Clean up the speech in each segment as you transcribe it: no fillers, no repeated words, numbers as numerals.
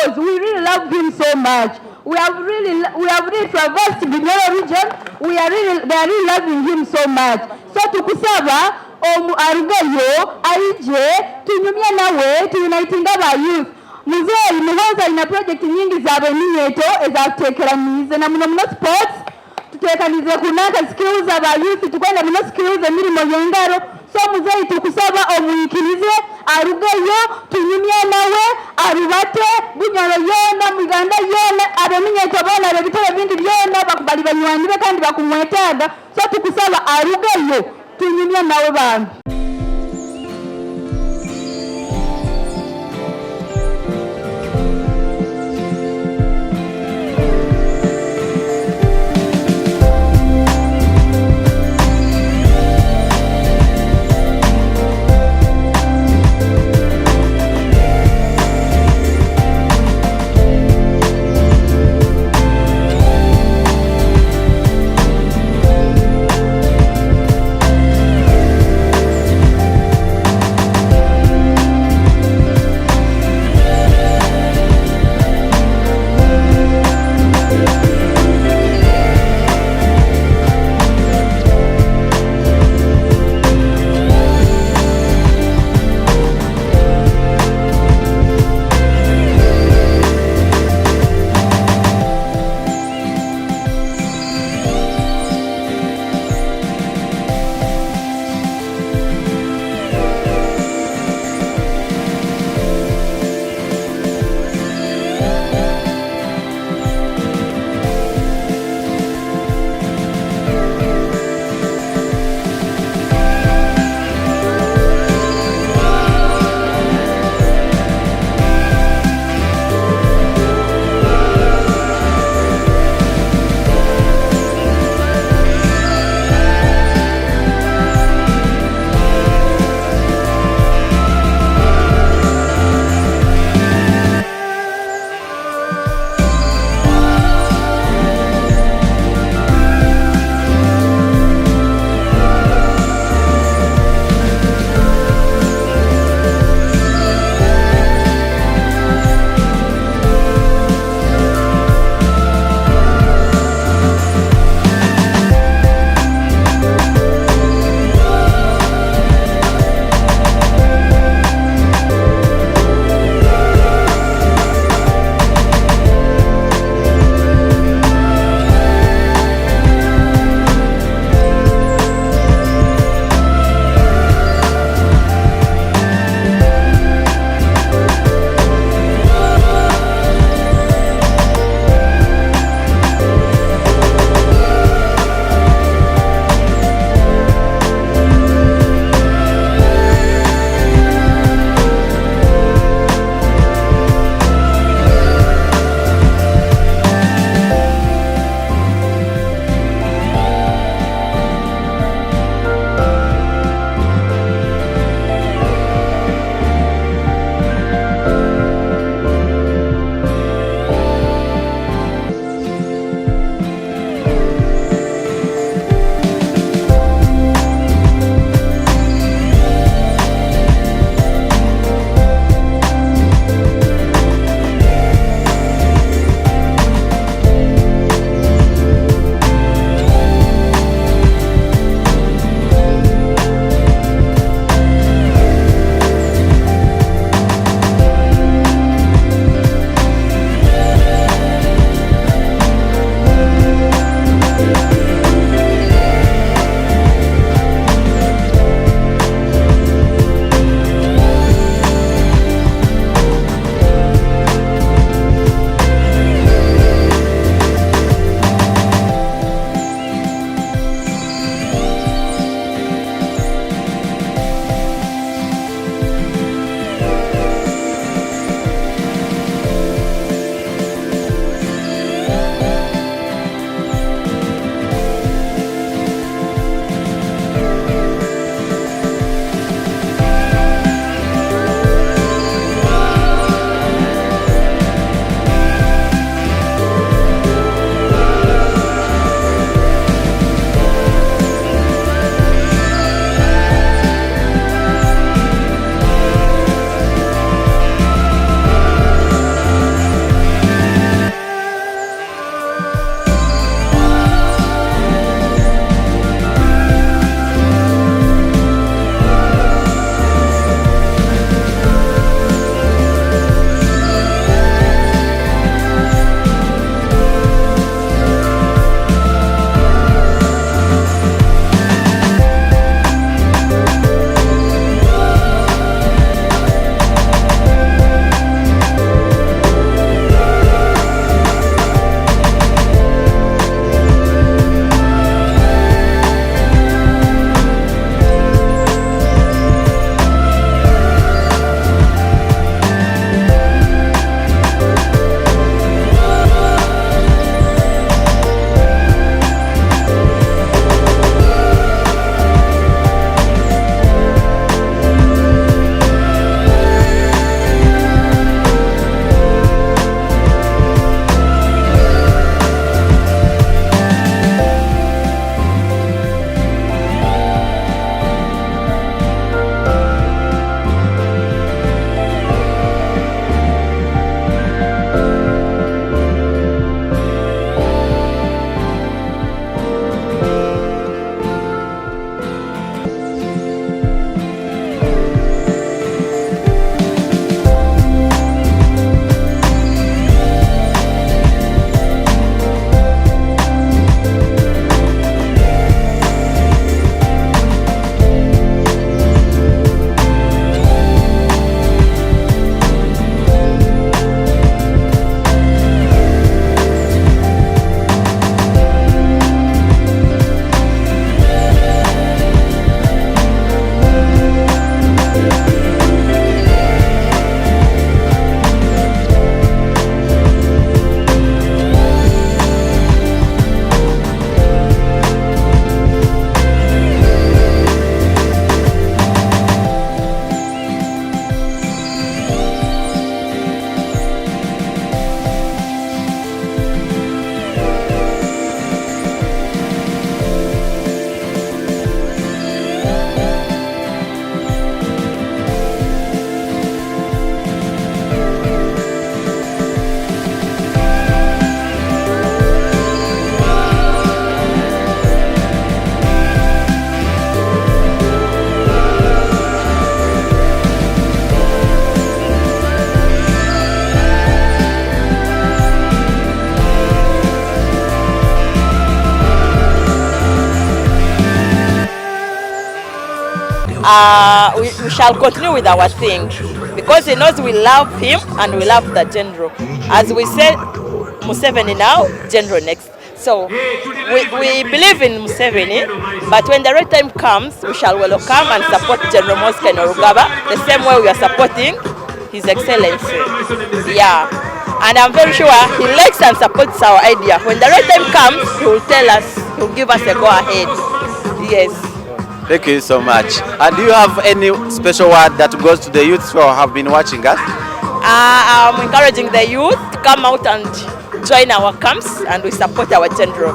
because we really love him so much. We have really traversed the Bunyoro region. They are really loving him so much. So tukusaba arugeyo aije tunyumye nawe tuunitinga ba youth. Muzee muhoza ina project nyingi za beninyeto ezatekeranize na muno sports tutekanize kunaka skills aba youth tukwenda muno skills emirimo y'engaro. So muzee tukusaba omuyikirize arugeyo tunyumye nawe arubate Bunyoro yona Muganda yona abeninyeto bona bebitore bindi byona bakubali banywanyi be kandi bakumwetaga. So tukusaba arugeyo tunyumye nawe bantu. we shall continue with our thing because he knows we love him and we love the general. As we say, Museveni now, general next. So we believe in Museveni, but when the right time comes, we shall welcome and support General Mosca Norugaba the same way we are supporting His Excellency. Yeah, and I'm very sure he likes and supports our idea. When the right time comes, he will tell us, he will give us a go ahead. Yes. Thank you so much. And do you have any special word that goes to the youths who have been watching us? I'm encouraging the youth to come out and join our camps and we support our general.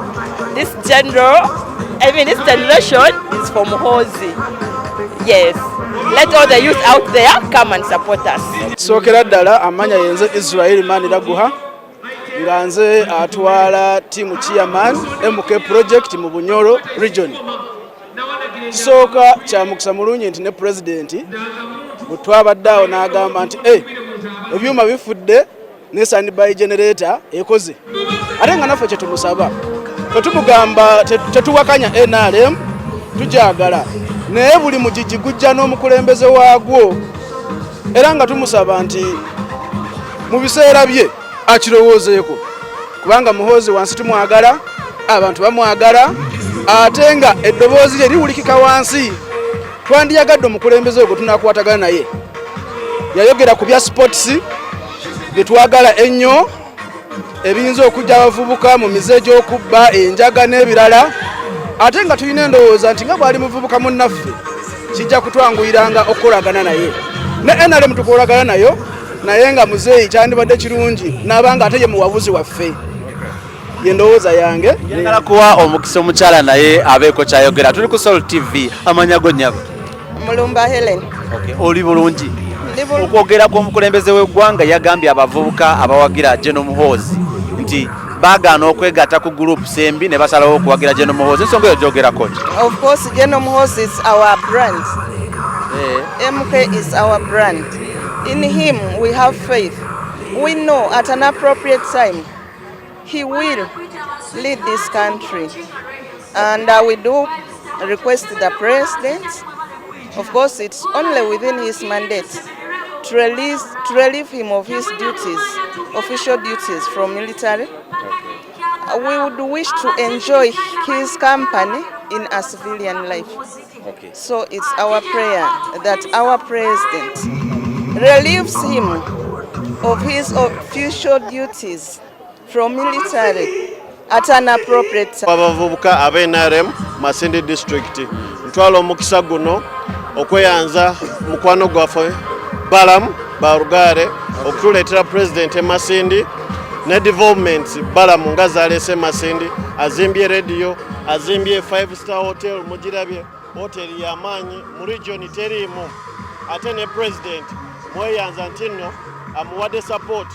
This general, this generation is from Muhozi. Yes. Let all the youth out there come and support us. Sokera ddala amanya yenze Israel Maniraguha nga nze atwala team chairman MK project mu Bunyoro region. Soka kya mukisa mulungi nti ne president butwabaddawo n'agamba nti ebyuma bifudde ne standby generator ekoze. Ate nga naffe kyetumusaba tetugamba tetuwakanya NRM tujagala naye buli mugigi gujja n'omukulembeze waagwo era nga tumusaba nti mu biseera bye akirowoozeeko kubanga Muhoozi wansi tumwagala abantu bamwagala ate nga eddoboozi lye liwulikika wansi twandiyagadde omukulembeze ogwo tunakwatagana naye yayogera ku bya sports bye twagala ennyo ebiyinza okujja abavubuka mu mize gy'okubba enjaga n'ebirala ate nga tulina endowooza nti nga bwali muvubuka munnaffe kijja kutwanguyiranga okukolagana naye ne NRM tukolagana nayo naye nga muzeeyi kyandibadde kirungi n'abanga ate ye muwabuzi waffe yendowooza yange. Njagala kuwa omukisa omukyala naye abeeko kyayogera. Tuli ku Soul TV. Amanya go nnyabo? Mulumba Helen. Okay. Oli bulungi? Okwogera kw'omukulembeze w'eggwanga yagambye abavubuka abawagira General Muhoozi nti baagaana okwegatta ku group sembi ne basalawo okuwagira General Muhoozi. Ensonga eyo gyogerako ki? Of course, General Muhoozi is our brand. MK is our brand. In him we have faith. We know at an appropriate time he will lead this country. And we do request the president, of course it's only within his mandate, to relieve him of his duties, official duties from military. We would wish to enjoy his company in a civilian life. Okay. So it's our prayer that our president relieves him of his official duties from military at an appropriate time. Abavubuka abe NRM Masindi district ntwala omukisa guno okweyanza mukwano gwaffe Balaam Barugahara okutuleetera president Masindi ne development Balaam nga zalese Masindi azimbye radio azimbye 5-star hotel mugirabye Woteri y'amaanyi mu region teriimu ate ne president mweyanza ntino amuwadde support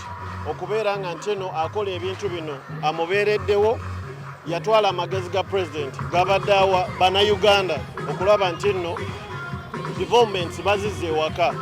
okubeera nga ntino akola ebintu bino amubeereddewo yatwala amagezi ga president gabadde awa bannayuganda okulaba ntino developments bazizze ewaka